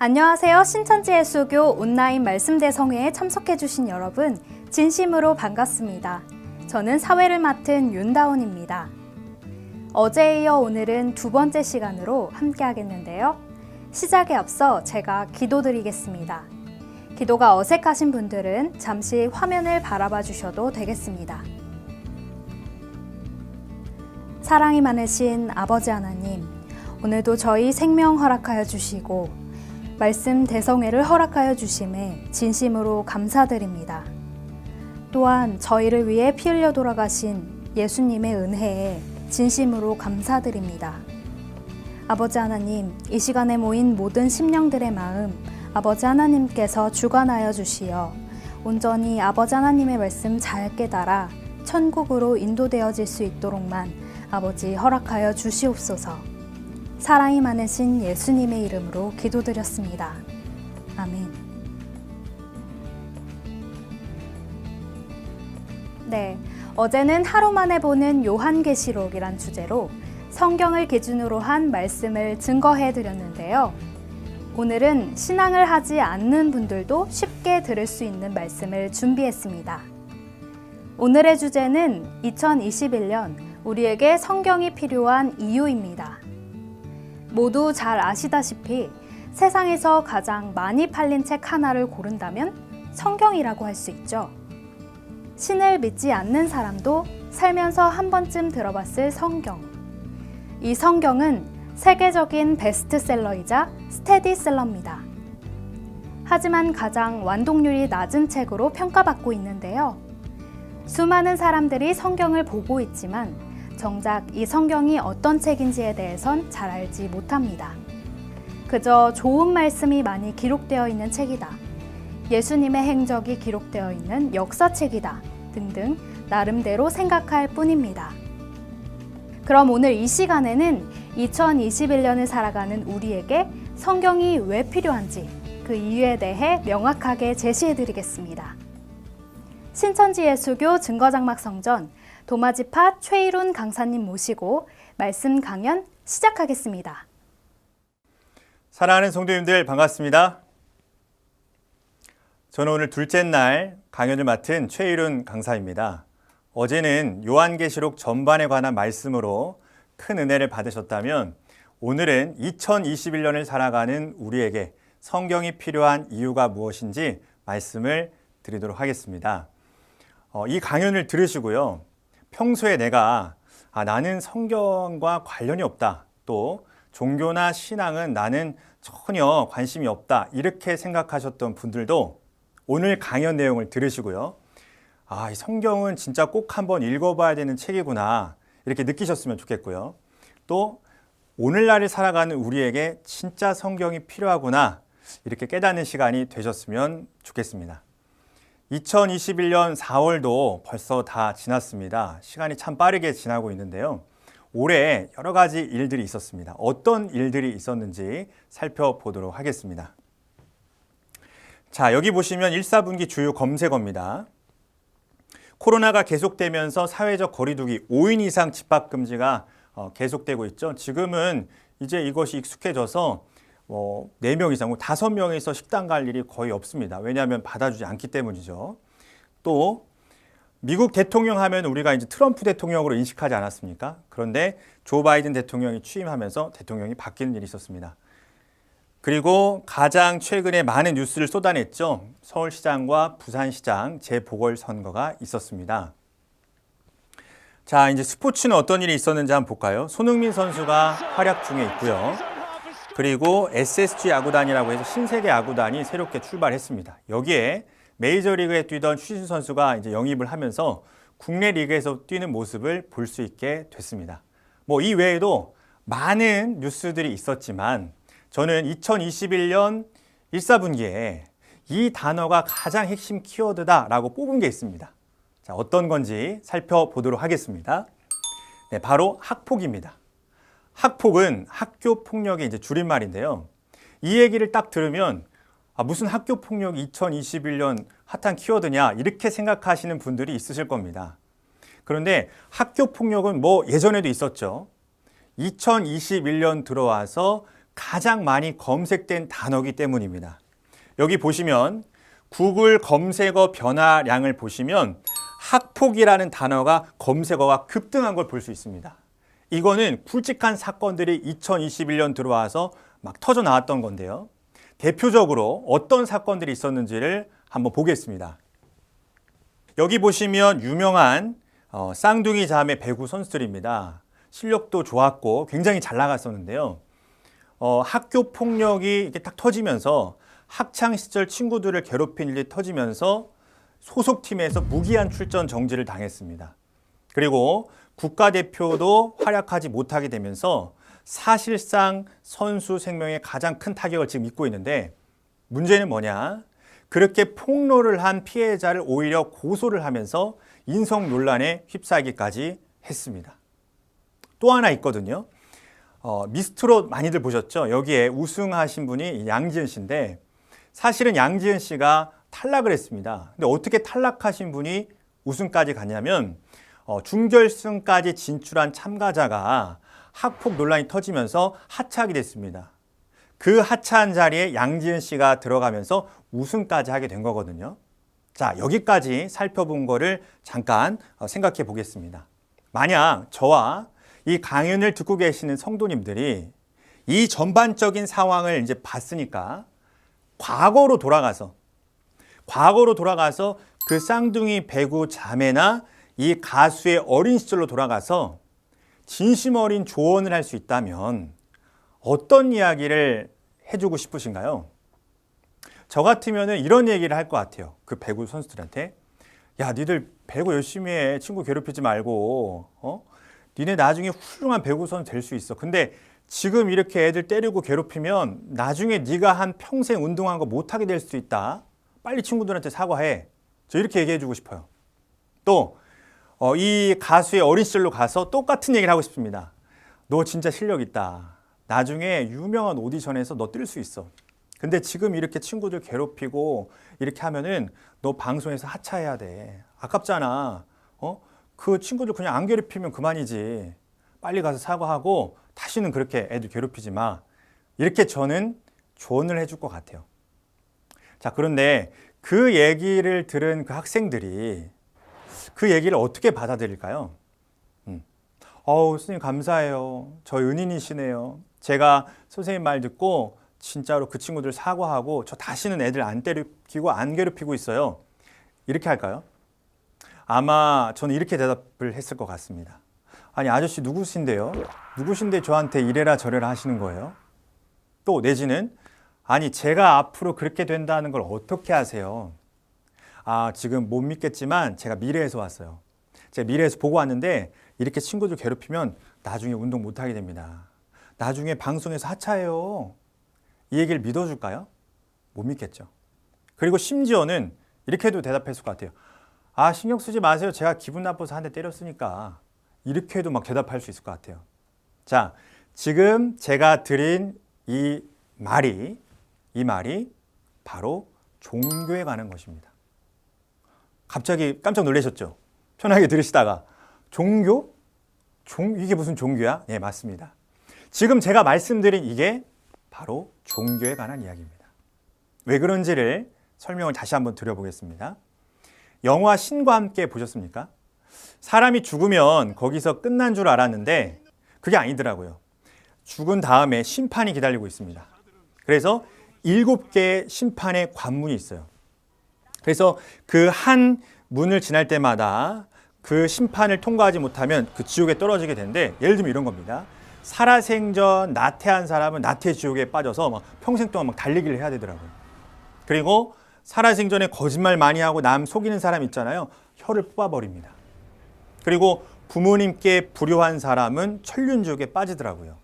안녕하세요. 신천지예수교 온라인 말씀대성회에 참석해주신 여러분, 진심으로 반갑습니다. 저는 사회를 맡은 윤다운입니다. 어제에 이어 오늘은 두 번째 시간으로 함께 하겠는데요. 시작에 앞서 제가 기도드리겠습니다. 기도가 어색하신 분들은 잠시 화면을 바라봐 주셔도 되겠습니다. 사랑이 많으신 아버지 하나님, 오늘도 저희 생명 허락하여 주시고 말씀 대성회를 허락하여 주심에 진심으로 감사드립니다. 또한 저희를 위해 피 흘려 돌아가신 예수님의 은혜에 진심으로 감사드립니다. 아버지 하나님, 이 시간에 모인 모든 심령들의 마음 아버지 하나님께서 주관하여 주시어 온전히 아버지 하나님의 말씀 잘 깨달아 천국으로 인도되어질 수 있도록만 아버지 허락하여 주시옵소서. 사랑이 많으신 예수님의 이름으로 기도드렸습니다. 아멘. 네, 어제는 하루 만에 보는 요한계시록이란 주제로 성경을 기준으로 한 말씀을 증거해 드렸는데요. 오늘은 신앙을 하지 않는 분들도 쉽게 들을 수 있는 말씀을 준비했습니다. 오늘의 주제는 2021년 우리에게 성경이 필요한 이유입니다. 모두 잘 아시다시피 세상에서 가장 많이 팔린 책 하나를 고른다면 성경이라고 할 수 있죠. 신을 믿지 않는 사람도 살면서 한 번쯤 들어봤을 성경. 이 성경은 세계적인 베스트셀러이자 스테디셀러입니다. 하지만 가장 완독률이 낮은 책으로 평가받고 있는데요. 수많은 사람들이 성경을 보고 있지만 정작 이 성경이 어떤 책인지에 대해선 잘 알지 못합니다. 그저 좋은 말씀이 많이 기록되어 있는 책이다, 예수님의 행적이 기록되어 있는 역사책이다 등등 나름대로 생각할 뿐입니다. 그럼 오늘 이 시간에는 2021년을 살아가는 우리에게 성경이 왜 필요한지 그 이유에 대해 명확하게 제시해드리겠습니다. 신천지예수교 증거장막성전 도마지파 최일훈 강사님 모시고 말씀 강연 시작하겠습니다. 사랑하는 성도님들 반갑습니다. 저는 오늘 둘째 날 강연을 맡은 최일훈 강사입니다. 어제는 요한계시록 전반에 관한 말씀으로 큰 은혜를 받으셨다면 오늘은 2021년을 살아가는 우리에게 성경이 필요한 이유가 무엇인지 말씀을 드리도록 하겠습니다. 이 강연을 들으시고요. 평소에 내가 나는 성경과 관련이 없다, 또 종교나 신앙은 나는 전혀 관심이 없다 이렇게 생각하셨던 분들도 오늘 강연 내용을 들으시고요. 이 성경은 진짜 꼭 한번 읽어봐야 되는 책이구나 이렇게 느끼셨으면 좋겠고요. 또 오늘날을 살아가는 우리에게 진짜 성경이 필요하구나 이렇게 깨닫는 시간이 되셨으면 좋겠습니다. 2021년 4월도 벌써 다 지났습니다. 시간이 참 빠르게 지나고 있는데요. 올해 여러 가지 일들이 있었습니다. 어떤 일들이 있었는지 살펴보도록 하겠습니다. 자, 여기 보시면 1, 4분기 주요 검색어입니다. 코로나가 계속되면서 사회적 거리두기 5인 이상 집합 금지가 계속되고 있죠. 지금은 이제 이것이 익숙해져서 4명 이상, 5명이서 식당 갈 일이 거의 없습니다. 왜냐하면 받아주지 않기 때문이죠. 또 미국 대통령 하면 우리가 이제 트럼프 대통령으로 인식하지 않았습니까? 그런데 조 바이든 대통령이 취임하면서 대통령이 바뀌는 일이 있었습니다. 그리고 가장 최근에 많은 뉴스를 쏟아냈죠. 서울시장과 부산시장 재보궐선거가 있었습니다. 자, 이제 스포츠는 어떤 일이 있었는지 한번 볼까요? 손흥민 선수가 활약 중에 있고요. 그리고 SSG 야구단이라고 해서 신세계 야구단이 새롭게 출발했습니다. 여기에 메이저리그에 뛰던 추신수 선수가 이제 영입을 하면서 국내 리그에서 뛰는 모습을 볼 수 있게 됐습니다. 이 외에도 많은 뉴스들이 있었지만 저는 2021년 1, 4분기에 이 단어가 가장 핵심 키워드다라고 뽑은 게 있습니다. 자, 어떤 건지 살펴보도록 하겠습니다. 네, 바로 학폭입니다. 학폭은 학교 폭력의 이제 줄임말인데요. 이 얘기를 딱 들으면 무슨 학교 폭력이 2021년 핫한 키워드냐 이렇게 생각하시는 분들이 있으실 겁니다. 그런데 학교 폭력은 예전에도 있었죠. 2021년 들어와서 가장 많이 검색된 단어이기 때문입니다. 여기 보시면 구글 검색어 변화량을 보시면 학폭이라는 단어가 검색어가 급등한 걸 볼 수 있습니다. 이거는 굵직한 사건들이 2021년 들어와서 막 터져 나왔던 건데요. 대표적으로 어떤 사건들이 있었는지를 한번 보겠습니다. 여기 보시면 유명한 쌍둥이 자매 배구 선수들입니다. 실력도 좋았고 굉장히 잘 나갔었는데요. 학교 폭력이 이렇게 딱 터지면서 학창 시절 친구들을 괴롭힌 일이 터지면서 소속팀에서 무기한 출전 정지를 당했습니다. 그리고 국가대표도 활약하지 못하게 되면서 사실상 선수 생명에 가장 큰 타격을 지금 입고 있는데 문제는 뭐냐? 그렇게 폭로를 한 피해자를 오히려 고소를 하면서 인성 논란에 휩싸이기까지 했습니다. 또 하나 있거든요. 미스트롯 많이들 보셨죠? 여기에 우승하신 분이 양지은 씨인데 사실은 양지은 씨가 탈락을 했습니다. 근데 어떻게 탈락하신 분이 우승까지 갔냐면 준결승까지 진출한 참가자가 학폭 논란이 터지면서 하차하게 됐습니다. 그 하차한 자리에 양지은 씨가 들어가면서 우승까지 하게 된 거거든요. 자, 여기까지 살펴본 거를 잠깐 생각해 보겠습니다. 만약 저와 이 강연을 듣고 계시는 성도님들이 이 전반적인 상황을 이제 봤으니까 과거로 돌아가서 그 쌍둥이 배구 자매나 이 가수의 어린 시절로 돌아가서 진심 어린 조언을 할 수 있다면 어떤 이야기를 해주고 싶으신가요? 저 같으면 이런 얘기를 할 것 같아요. 그 배구 선수들한테. 야, 니들 배구 열심히 해. 친구 괴롭히지 말고. 니네 나중에 훌륭한 배구 선수 될 수 있어. 근데 지금 이렇게 애들 때리고 괴롭히면 나중에 네가 한 평생 운동한 거 못하게 될 수 있다. 빨리 친구들한테 사과해. 저 이렇게 얘기해 주고 싶어요. 또 이 가수의 어린 시절로 가서 똑같은 얘기를 하고 싶습니다. 너 진짜 실력 있다. 나중에 유명한 오디션에서 너 뜰 수 있어. 근데 지금 이렇게 친구들 괴롭히고 이렇게 하면은 너 방송에서 하차해야 돼. 아깝잖아. 그 친구들 그냥 안 괴롭히면 그만이지. 빨리 가서 사과하고 다시는 그렇게 애들 괴롭히지 마. 이렇게 저는 조언을 해줄 것 같아요. 자, 그런데 그 얘기를 들은 그 학생들이 그 얘기를 어떻게 받아들일까요? 선생님 감사해요. 저 은인이시네요. 제가 선생님 말 듣고 진짜로 그 친구들 사과하고 저 다시는 애들 안 때리고 안 괴롭히고 있어요. 이렇게 할까요? 아마 저는 이렇게 대답을 했을 것 같습니다. 아니, 아저씨 누구신데요? 누구신데 저한테 이래라 저래라 하시는 거예요? 또 내지는 아니, 제가 앞으로 그렇게 된다는 걸 어떻게 아세요? 지금 못 믿겠지만 제가 미래에서 왔어요. 제가 미래에서 보고 왔는데 이렇게 친구들 괴롭히면 나중에 운동 못하게 됩니다. 나중에 방송에서 하차해요. 이 얘기를 믿어줄까요? 못 믿겠죠. 그리고 심지어는 이렇게도 대답했을 것 같아요. 신경 쓰지 마세요. 제가 기분 나빠서 한 대 때렸으니까. 이렇게도 막 대답할 수 있을 것 같아요. 자, 지금 제가 드린 이 말이 바로 종교에 관한 것입니다. 갑자기 깜짝 놀라셨죠? 편하게 들으시다가 종교? 이게 무슨 종교야? 네, 맞습니다. 지금 제가 말씀드린 이게 바로 종교에 관한 이야기입니다. 왜 그런지를 설명을 다시 한번 드려보겠습니다. 영화 신과 함께 보셨습니까? 사람이 죽으면 거기서 끝난 줄 알았는데 그게 아니더라고요. 죽은 다음에 심판이 기다리고 있습니다. 그래서 7개의 심판의 관문이 있어요. 그래서 그 한 문을 지날 때마다 그 심판을 통과하지 못하면 그 지옥에 떨어지게 되는데 예를 들면 이런 겁니다. 살아생전 나태한 사람은 나태 지옥에 빠져서 막 평생 동안 막 달리기를 해야 되더라고요. 그리고 살아생전에 거짓말 많이 하고 남 속이는 사람 있잖아요. 혀를 뽑아버립니다. 그리고 부모님께 불효한 사람은 천륜지옥에 빠지더라고요.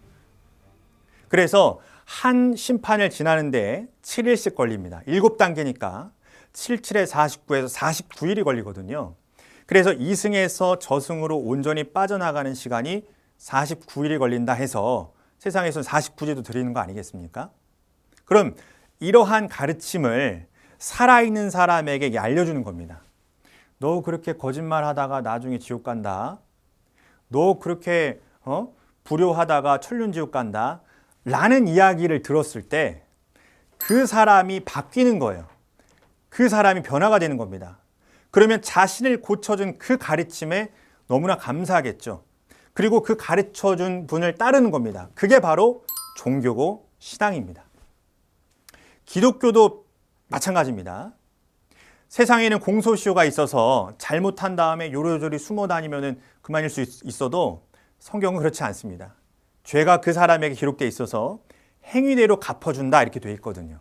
그래서 한 심판을 지나는데 7일씩 걸립니다. 7단계니까 77에 49에서 49일이 걸리거든요. 그래서 이승에서 저승으로 온전히 빠져나가는 시간이 49일이 걸린다 해서 세상에서는 49제도 드리는 거 아니겠습니까? 그럼 이러한 가르침을 살아있는 사람에게 알려주는 겁니다. 너 그렇게 거짓말하다가 나중에 지옥 간다. 너 그렇게 불효하다가 천륜지옥 간다. 라는 이야기를 들었을 때 그 사람이 바뀌는 거예요. 그 사람이 변화가 되는 겁니다. 그러면 자신을 고쳐준 그 가르침에 너무나 감사하겠죠. 그리고 그 가르쳐준 분을 따르는 겁니다. 그게 바로 종교고 신앙입니다. 기독교도 마찬가지입니다. 세상에는 공소시효가 있어서 잘못한 다음에 요리조리 숨어 다니면 그만일 수 있어도 성경은 그렇지 않습니다. 죄가 그 사람에게 기록되어 있어서 행위대로 갚아준다 이렇게 되어 있거든요.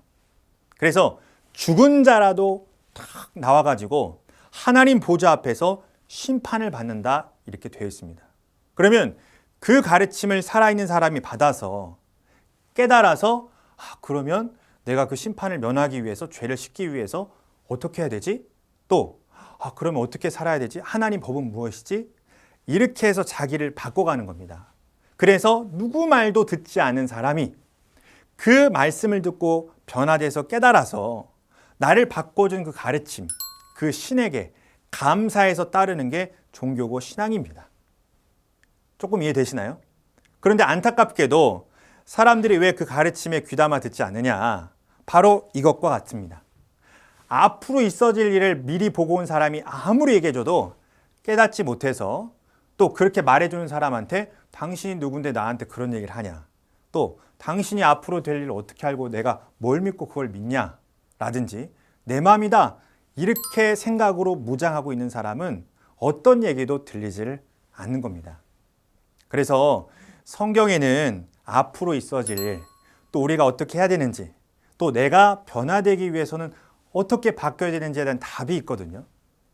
그래서 죽은 자라도 탁 나와가지고 하나님 보좌 앞에서 심판을 받는다 이렇게 되어 있습니다. 그러면 그 가르침을 살아있는 사람이 받아서 깨달아서 그러면 내가 그 심판을 면하기 위해서 죄를 씻기 위해서 어떻게 해야 되지? 또 그러면 어떻게 살아야 되지? 하나님 법은 무엇이지? 이렇게 해서 자기를 바꿔가는 겁니다. 그래서 누구 말도 듣지 않는 사람이 그 말씀을 듣고 변화돼서 깨달아서 나를 바꿔준 그 가르침, 그 신에게 감사해서 따르는 게 종교고 신앙입니다. 조금 이해되시나요? 그런데 안타깝게도 사람들이 왜 그 가르침에 귀담아 듣지 않느냐? 바로 이것과 같습니다. 앞으로 있어질 일을 미리 보고 온 사람이 아무리 얘기해줘도 깨닫지 못해서 또 그렇게 말해주는 사람한테 당신이 누군데 나한테 그런 얘기를 하냐? 또 당신이 앞으로 될 일을 어떻게 알고 내가 뭘 믿고 그걸 믿냐? 라든지 내 맘이다 이렇게 생각으로 무장하고 있는 사람은 어떤 얘기도 들리질 않는 겁니다. 그래서 성경에는 앞으로 있어질 일, 또 우리가 어떻게 해야 되는지, 또 내가 변화되기 위해서는 어떻게 바뀌어야 되는지에 대한 답이 있거든요.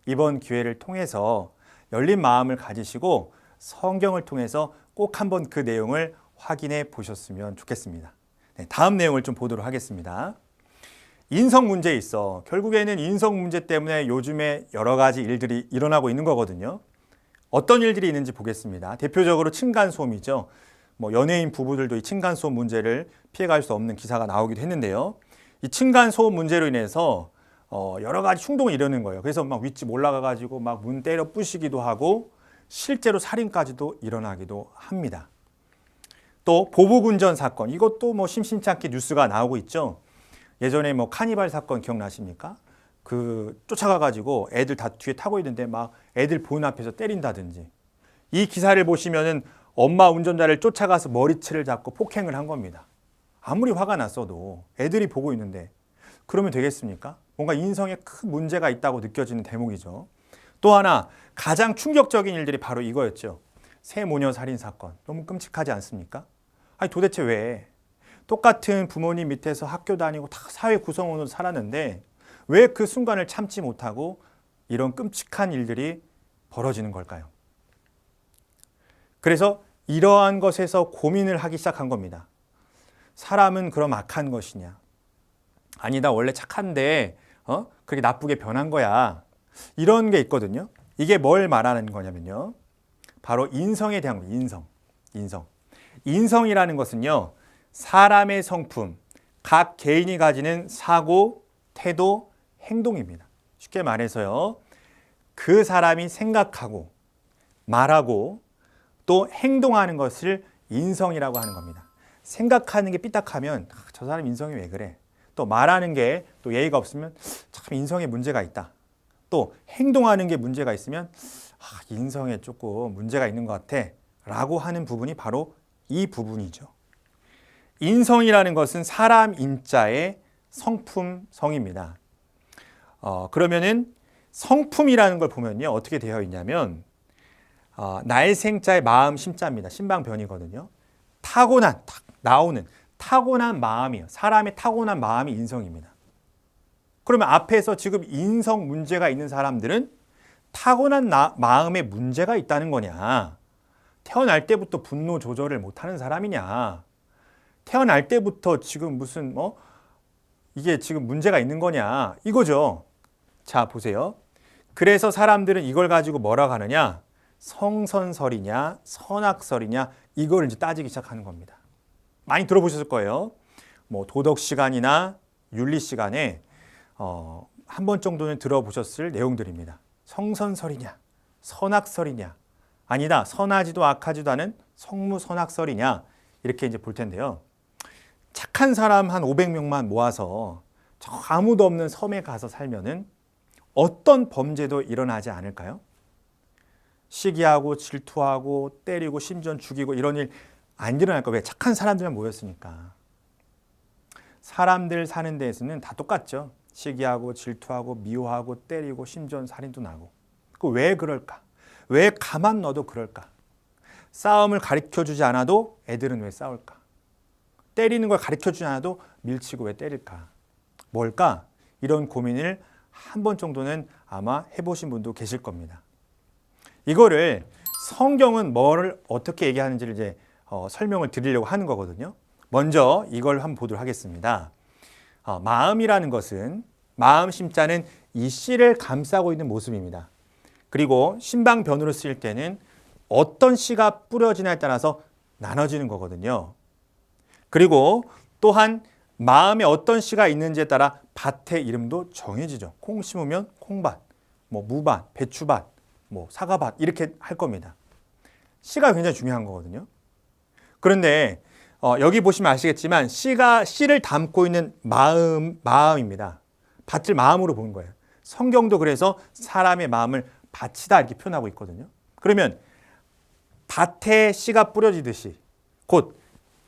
이번 기회를 통해서 열린 마음을 가지시고 성경을 통해서 꼭 한번 그 내용을 확인해 보셨으면 좋겠습니다. 네, 다음 내용을 좀 보도록 하겠습니다. 인성 문제에 있어 결국에는 인성 문제 때문에 요즘에 여러 가지 일들이 일어나고 있는 거거든요. 어떤 일들이 있는지 보겠습니다. 대표적으로 층간소음이죠. 연예인 부부들도 이 층간소음 문제를 피해갈 수 없는 기사가 나오기도 했는데요. 이 층간소음 문제로 인해서 여러 가지 충동이 일어나는 거예요. 그래서 막 윗집 올라가가지고 막 문 때려 부시기도 하고 실제로 살인까지도 일어나기도 합니다. 또 보복운전 사건, 이것도 심심치 않게 뉴스가 나오고 있죠. 예전에 카니발 사건 기억나십니까? 쫓아가가지고 애들 다 뒤에 타고 있는데 막 애들 보는 앞에서 때린다든지. 이 기사를 보시면은 엄마 운전자를 쫓아가서 머리채를 잡고 폭행을 한 겁니다. 아무리 화가 났어도 애들이 보고 있는데 그러면 되겠습니까? 뭔가 인성에 큰 문제가 있다고 느껴지는 대목이죠. 또 하나 가장 충격적인 일들이 바로 이거였죠. 새 모녀 살인 사건. 너무 끔찍하지 않습니까? 아니 도대체 왜 똑같은 부모님 밑에서 학교 다니고 다 사회 구성원으로 살았는데 왜 그 순간을 참지 못하고 이런 끔찍한 일들이 벌어지는 걸까요? 그래서 이러한 것에서 고민을 하기 시작한 겁니다. 사람은 그럼 악한 것이냐? 아니다, 원래 착한데 그렇게 나쁘게 변한 거야. 이런 게 있거든요. 이게 뭘 말하는 거냐면요. 바로 인성에 대한 거예요. 인성이라는 것은요. 사람의 성품, 각 개인이 가지는 사고, 태도, 행동입니다. 쉽게 말해서요. 그 사람이 생각하고 말하고 또 행동하는 것을 인성이라고 하는 겁니다. 생각하는 게 삐딱하면 저 사람 인성이 왜 그래? 또 말하는 게 또 예의가 없으면 참 인성에 문제가 있다. 또 행동하는 게 문제가 있으면 인성에 조금 문제가 있는 것 같아 라고 하는 부분이 바로 이 부분이죠. 인성이라는 것은 사람 인자의 성품성입니다. 그러면은 성품이라는 걸 보면요. 어떻게 되어 있냐면 날생자의 마음 심자입니다. 신방변이거든요. 나오는 타고난 마음이에요. 사람의 타고난 마음이 인성입니다. 그러면 앞에서 지금 인성 문제가 있는 사람들은 타고난 마음에 문제가 있다는 거냐? 태어날 때부터 분노 조절을 못하는 사람이냐? 태어날 때부터 지금 무슨 이게 지금 문제가 있는 거냐? 이거죠. 자, 보세요. 그래서 사람들은 이걸 가지고 뭐라고 하느냐? 성선설이냐, 선악설이냐, 이걸 이제 따지기 시작하는 겁니다. 많이 들어보셨을 거예요. 도덕 시간이나 윤리 시간에 한 번 정도는 들어보셨을 내용들입니다. 성선설이냐, 선악설이냐, 아니다, 선하지도 악하지도 않은 성무선악설이냐, 이렇게 이제 볼 텐데요. 착한 사람 한 500명만 모아서 저 아무도 없는 섬에 가서 살면은 어떤 범죄도 일어나지 않을까요? 시기하고 질투하고 때리고 심지어 죽이고 이런 일 안 일어날 거예요. 왜? 착한 사람들만 모였으니까. 사람들 사는 데에서는 다 똑같죠. 시기하고 질투하고 미워하고 때리고 심지어 살인도 나고. 왜 그럴까? 왜 가만 놔도 그럴까? 싸움을 가르쳐주지 않아도 애들은 왜 싸울까? 때리는 걸 가르쳐주지 않아도 밀치고 왜 때릴까? 뭘까? 이런 고민을 한 번 정도는 아마 해보신 분도 계실 겁니다. 이거를 성경은 뭐를 어떻게 얘기하는지를 이제 설명을 드리려고 하는 거거든요. 먼저 이걸 한번 보도록 하겠습니다. 마음이라는 것은 마음 심자는 이 씨를 감싸고 있는 모습입니다. 그리고 신방변으로 쓰일 때는 어떤 씨가 뿌려지냐에 따라서 나눠지는 거거든요. 그리고 또한 마음에 어떤 씨가 있는지에 따라 밭의 이름도 정해지죠. 콩 심으면 콩밭, 무밭, 배추밭, 사과밭 이렇게 할 겁니다. 씨가 굉장히 중요한 거거든요. 그런데 여기 보시면 아시겠지만 씨를 담고 있는 마음입니다. 밭을 마음으로 보는 거예요. 성경도 그래서 사람의 마음을 밭이다 이렇게 표현하고 있거든요. 그러면 밭에 씨가 뿌려지듯이 곧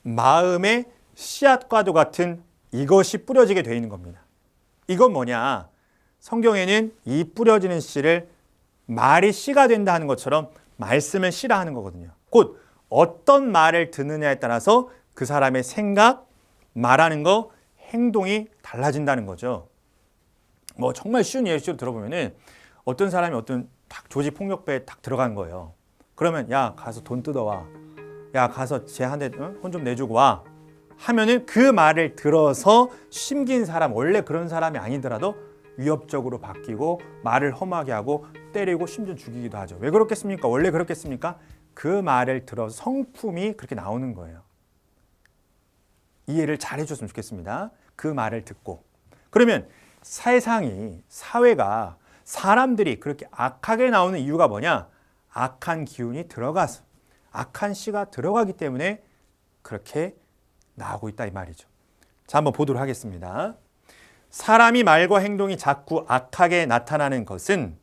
마음의 씨앗과도 같은 이것이 뿌려지게 되어 있는 겁니다. 이건 뭐냐? 성경에는 이 뿌려지는 씨를 말이 씨가 된다 하는 것처럼 말씀을 씨라 하는 거거든요. 곧 어떤 말을 듣느냐에 따라서 그 사람의 생각, 말하는 거, 행동이 달라진다는 거죠. 정말 쉬운 예시로 들어보면은 어떤 사람이 어떤 조직 폭력배에 딱 들어간 거예요. 그러면 야 가서 돈 뜯어와, 야 가서 쟤한테 혼 좀 내주고 와 하면은 그 말을 들어서 심긴 사람, 원래 그런 사람이 아니더라도 위협적으로 바뀌고 말을 험하게 하고 때리고 심지어 죽이기도 하죠. 왜 그렇겠습니까? 원래 그렇겠습니까? 그 말을 들어서 성품이 그렇게 나오는 거예요. 이해를 잘 해줬으면 좋겠습니다. 그 말을 듣고. 그러면 사회가 사람들이 그렇게 악하게 나오는 이유가 뭐냐? 악한 기운이 들어가서 악한 씨가 들어가기 때문에 그렇게 나오고 있다 이 말이죠. 자, 한번 보도록 하겠습니다. 사람이 말과 행동이 자꾸 악하게 나타나는 것은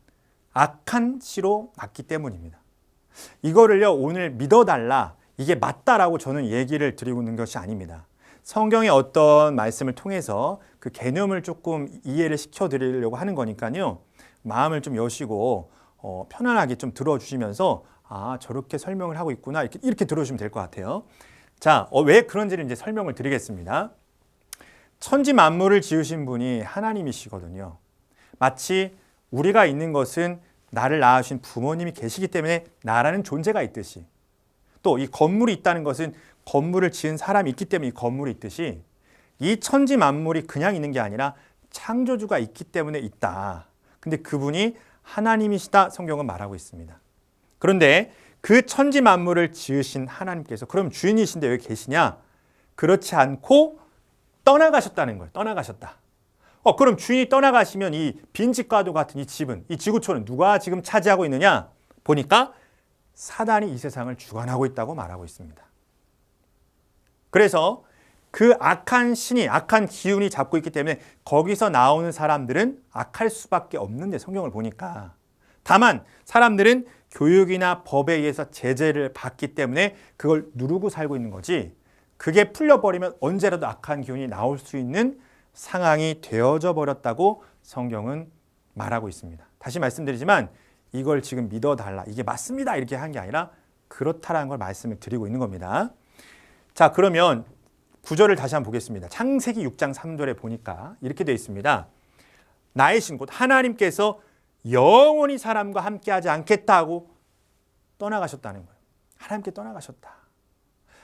악한 씨로 났기 때문입니다. 이거를요 오늘 믿어달라, 이게 맞다라고 저는 얘기를 드리고 있는 것이 아닙니다. 성경의 어떤 말씀을 통해서 그 개념을 조금 이해를 시켜드리려고 하는 거니까요. 마음을 좀 여시고 편안하게 좀 들어주시면서 저렇게 설명을 하고 있구나 이렇게 들어주시면 될 것 같아요. 자, 왜 그런지를 이제 설명을 드리겠습니다. 천지 만물을 지으신 분이 하나님이시거든요. 마치 우리가 있는 것은 나를 낳으신 부모님이 계시기 때문에 나라는 존재가 있듯이, 또 이 건물이 있다는 것은 건물을 지은 사람이 있기 때문에 이 건물이 있듯이, 이 천지 만물이 그냥 있는 게 아니라 창조주가 있기 때문에 있다. 근데 그분이 하나님이시다 성경은 말하고 있습니다. 그런데 그 천지 만물을 지으신 하나님께서 그럼 주인이신데 왜 계시냐? 그렇지 않고 떠나가셨다는 거예요. 떠나가셨다. 그럼 주인이 떠나가시면 이 빈집과도 같은 이 집은, 이 지구촌은 누가 지금 차지하고 있느냐? 보니까 사단이 이 세상을 주관하고 있다고 말하고 있습니다. 그래서 그 악한 신이, 악한 기운이 잡고 있기 때문에 거기서 나오는 사람들은 악할 수밖에 없는데 성경을 보니까. 다만 사람들은 교육이나 법에 의해서 제재를 받기 때문에 그걸 누르고 살고 있는 거지, 그게 풀려버리면 언제라도 악한 기운이 나올 수 있는 상황이 되어져 버렸다고 성경은 말하고 있습니다. 다시 말씀드리지만 이걸 지금 믿어달라, 이게 맞습니다 이렇게 한 게 아니라 그렇다라는 걸 말씀을 드리고 있는 겁니다. 자, 그러면 구절을 다시 한번 보겠습니다. 창세기 6장 3절에 보니까 이렇게 되어 있습니다. 나의 신 곧 하나님께서 영원히 사람과 함께하지 않겠다고 떠나가셨다는 거예요. 하나님께 떠나가셨다.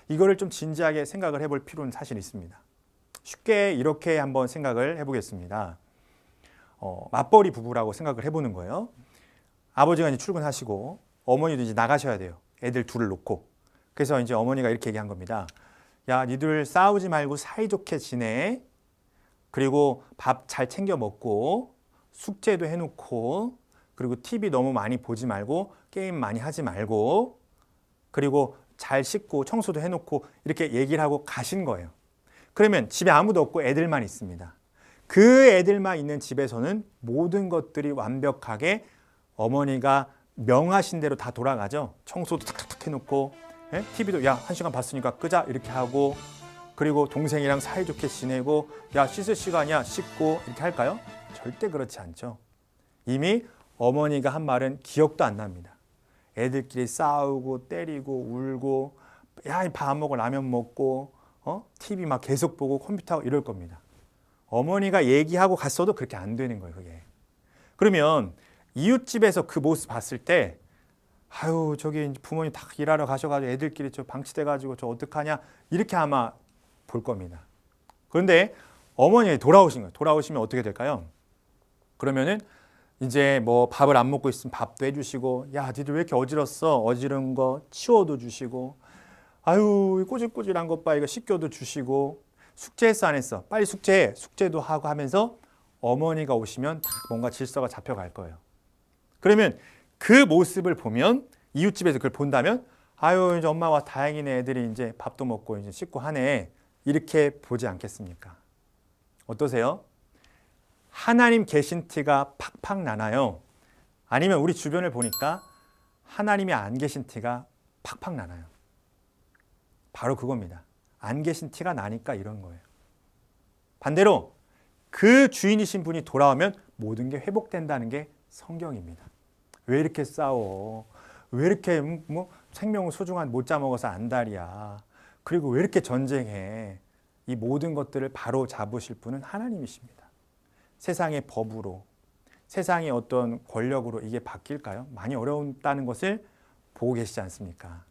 이거를 좀 진지하게 생각을 해볼 필요는 사실 있습니다. 쉽게 이렇게 한번 생각을 해보겠습니다. 맞벌이 부부라고 생각을 해보는 거예요. 아버지가 이제 출근하시고 어머니도 이제 나가셔야 돼요. 애들 둘을 놓고. 그래서 이제 어머니가 이렇게 얘기한 겁니다. 야, 니들 싸우지 말고 사이좋게 지내. 그리고 밥 잘 챙겨 먹고 숙제도 해놓고, 그리고 TV 너무 많이 보지 말고 게임 많이 하지 말고, 그리고 잘 씻고 청소도 해놓고 이렇게 얘기를 하고 가신 거예요. 그러면 집에 아무도 없고 애들만 있습니다. 그 애들만 있는 집에서는 모든 것들이 완벽하게 어머니가 명하신 대로 다 돌아가죠. 청소도 탁탁탁 해놓고, TV도 야, 1시간 봤으니까 끄자 이렇게 하고, 그리고 동생이랑 사이좋게 지내고, 야, 씻을 시간이야, 씻고 이렇게 할까요? 절대 그렇지 않죠. 이미 어머니가 한 말은 기억도 안 납니다. 애들끼리 싸우고 때리고 울고, 야, 밥 안 먹고 라면 먹고, TV 막 계속 보고 컴퓨터 하고 이럴 겁니다. 어머니가 얘기하고 갔어도 그렇게 안 되는 거예요, 그게. 그러면 이웃집에서 그 모습 봤을 때, 아유, 저기 부모님 다 일하러 가셔가지고 애들끼리 저 방치돼가지고 저 어떡하냐, 이렇게 아마 볼 겁니다. 그런데 어머니가 돌아오신 거예요. 돌아오시면 어떻게 될까요? 그러면은 이제 뭐 밥을 안 먹고 있으면 밥도 해주시고, 야, 니들 왜 이렇게 어지럽어? 어지러운 거 치워도 주시고, 아유, 꼬질꼬질한 것 봐, 이거 씻겨도 주시고, 숙제했어 안 했어? 빨리 숙제해. 숙제도 하고 하면서 어머니가 오시면 딱 뭔가 질서가 잡혀갈 거예요. 그러면 그 모습을 보면, 이웃집에서 그걸 본다면, 아유, 이제 엄마와 다행이네, 애들이 이제 밥도 먹고 이제 씻고 하네, 이렇게 보지 않겠습니까? 어떠세요? 하나님 계신 티가 팍팍 나나요? 아니면 우리 주변을 보니까 하나님이 안 계신 티가 팍팍 나나요? 바로 그겁니다. 안 계신 티가 나니까 이런 거예요. 반대로 그 주인이신 분이 돌아오면 모든 게 회복된다는 게 성경입니다. 왜 이렇게 싸워? 왜 이렇게 뭐 생명을 소중한 못 잡아먹어서 안달이야? 그리고 왜 이렇게 전쟁해? 이 모든 것들을 바로 잡으실 분은 하나님이십니다. 세상의 법으로, 세상의 어떤 권력으로 이게 바뀔까요? 많이 어려웠다는 것을 보고 계시지 않습니까?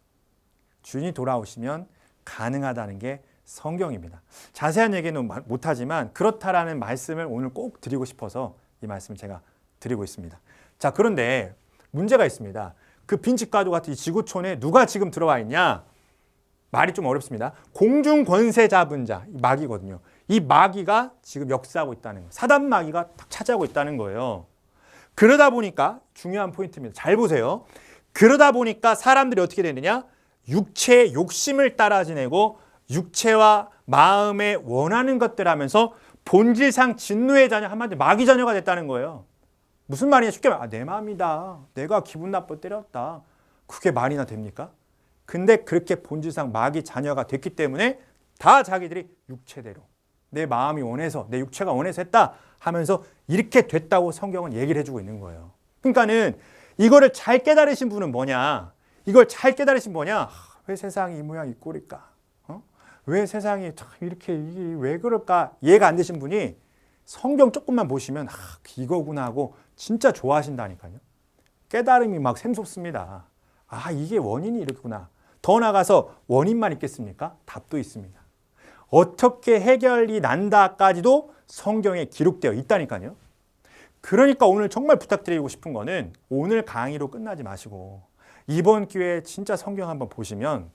주인이 돌아오시면 가능하다는 게 성경입니다. 자세한 얘기는 못하지만 그렇다라는 말씀을 오늘 꼭 드리고 싶어서 이 말씀을 제가 드리고 있습니다. 자, 그런데 문제가 있습니다. 그 빈집가족 같은 이 지구촌에 누가 지금 들어와 있냐? 말이 좀 어렵습니다. 공중 권세 잡은 자, 이 마귀거든요. 이 마귀가 지금 역사하고 있다는 거예요. 사단 마귀가 딱 차지하고 있다는 거예요. 그러다 보니까 중요한 포인트입니다. 잘 보세요. 그러다 보니까 사람들이 어떻게 되느냐? 육체의 욕심을 따라 지내고 육체와 마음에 원하는 것들 하면서 본질상 진노의 자녀, 한마디로 마귀 자녀가 됐다는 거예요. 무슨 말이냐? 쉽게 말하면 내 마음이다. 내가 기분 나빠 때렸다. 그게 말이나 됩니까? 근데 그렇게 본질상 마귀 자녀가 됐기 때문에 다 자기들이 육체대로 내 마음이 원해서 내 육체가 원해서 했다 하면서 이렇게 됐다고 성경은 얘기를 해주고 있는 거예요. 그러니까는 이거를 잘 깨달으신 분은 뭐냐? 이걸 잘 깨달으신 뭐냐? 왜 세상이 이 모양 이 꼴일까? 왜 세상이 이렇게 왜 그럴까? 이해가 안 되신 분이 성경 조금만 보시면 이거구나 하고 진짜 좋아하신다니까요. 깨달음이 막 샘솟습니다. 아, 이게 원인이 이렇구나. 더 나아가서 원인만 있겠습니까? 답도 있습니다. 어떻게 해결이 난다까지도 성경에 기록되어 있다니까요. 그러니까 오늘 정말 부탁드리고 싶은 거는 오늘 강의로 끝나지 마시고 이번 기회에 진짜 성경 한번 보시면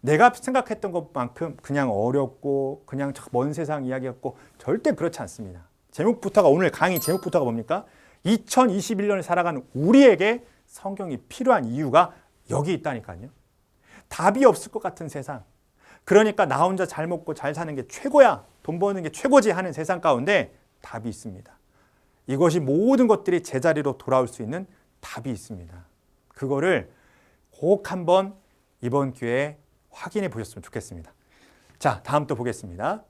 내가 생각했던 것만큼 그냥 어렵고 그냥 먼 세상 이야기였고 절대 그렇지 않습니다. 제목부터가 오늘 강의 제목부터가 뭡니까? 2021년을 살아가는 우리에게 성경이 필요한 이유가 여기 있다니까요. 답이 없을 것 같은 세상. 그러니까 나 혼자 잘 먹고 잘 사는 게 최고야. 돈 버는 게 최고지 하는 세상 가운데 답이 있습니다. 이것이 모든 것들이 제자리로 돌아올 수 있는 답이 있습니다. 그거를 꼭 한번 이번 기회에 확인해 보셨으면 좋겠습니다. 자, 다음 또 보겠습니다.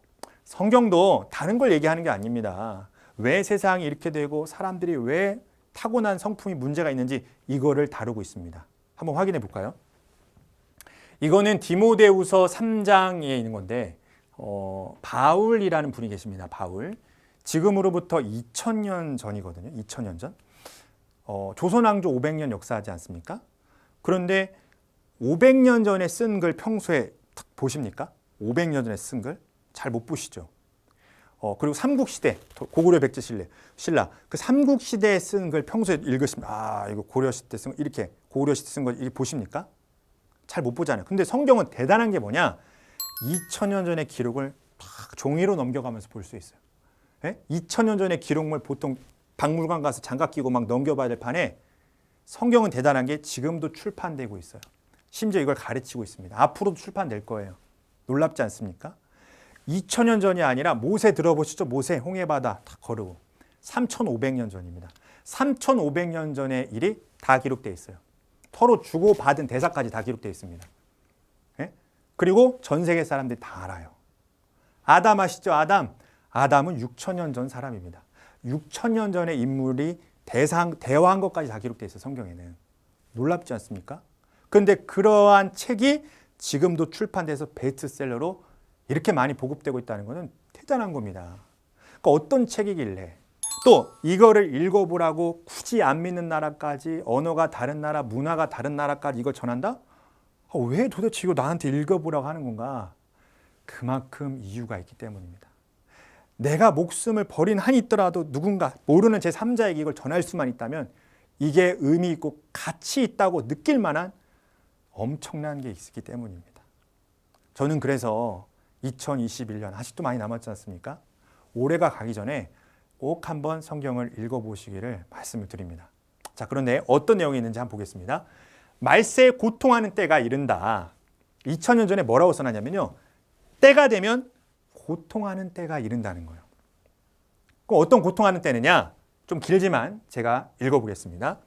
성경도 다른 걸 얘기하는 게 아닙니다. 왜 세상이 이렇게 되고 사람들이 왜 타고난 성품이 문제가 있는지 이거를 다루고 있습니다. 한번 확인해 볼까요? 이거는 디모데후서 3장에 있는 건데 바울이라는 분이 계십니다. 바울. 지금으로부터 2000년 전이거든요. 2000년 전. 조선왕조 500년 역사하지 않습니까? 그런데 500년 전에 쓴 글 평소에 보십니까? 500년 전에 쓴 글? 잘 못 보시죠? 그리고 삼국시대, 고구려 백제 신라, 그 삼국시대에 쓴 글 평소에 읽으시면 이거 고려시대 쓴 거 이렇게 고구려시대 쓴 거 이렇게 보십니까? 잘 못 보잖아요. 근데 성경은 대단한 게 뭐냐? 2000년 전의 기록을 딱 종이로 넘겨가면서 볼 수 있어요. 2000년 전의 기록물 보통 박물관 가서 장갑 끼고 막 넘겨봐야 될 판에 성경은 대단한 게 지금도 출판되고 있어요. 심지어 이걸 가르치고 있습니다. 앞으로도 출판될 거예요. 놀랍지 않습니까? 2000년 전이 아니라 모세 들어보시죠? 모세 홍해바다 다 거르고 3500년 전입니다. 3500년 전의 일이 다 기록되어 있어요. 서로 주고받은 대사까지 다 기록되어 있습니다. 예? 그리고 전 세계 사람들이 다 알아요. 아담 아시죠? 아담은 6000년 전 사람입니다. 6000년 전의 인물이 대화한 것까지 다 기록되어 있어요. 성경에는. 놀랍지 않습니까? 그런데 그러한 책이 지금도 출판돼서 베스트셀러로 이렇게 많이 보급되고 있다는 것은 대단한 겁니다. 그러니까 어떤 책이길래 또 이거를 읽어보라고 굳이 안 믿는 나라까지 언어가 다른 나라, 문화가 다른 나라까지 이걸 전한다? 왜 도대체 이거 나한테 읽어보라고 하는 건가? 그만큼 이유가 있기 때문입니다. 내가 목숨을 버린 한이 있더라도 누군가 모르는 제3자에게 이걸 전할 수만 있다면 이게 의미 있고 가치 있다고 느낄 만한 엄청난 게 있기 때문입니다. 저는 그래서 2021년 아직도 많이 남았지 않습니까? 올해가 가기 전에 꼭 한번 성경을 읽어보시기를 말씀을 드립니다. 자, 그런데 어떤 내용이 있는지 한번 보겠습니다. 말세에 고통하는 때가 이른다. 2000년 전에 뭐라고 써놨냐면요. 때가 되면 고통하는 때가 이른다는 거예요. 그럼 어떤 고통하는 때느냐? 좀 길지만 제가 읽어보겠습니다.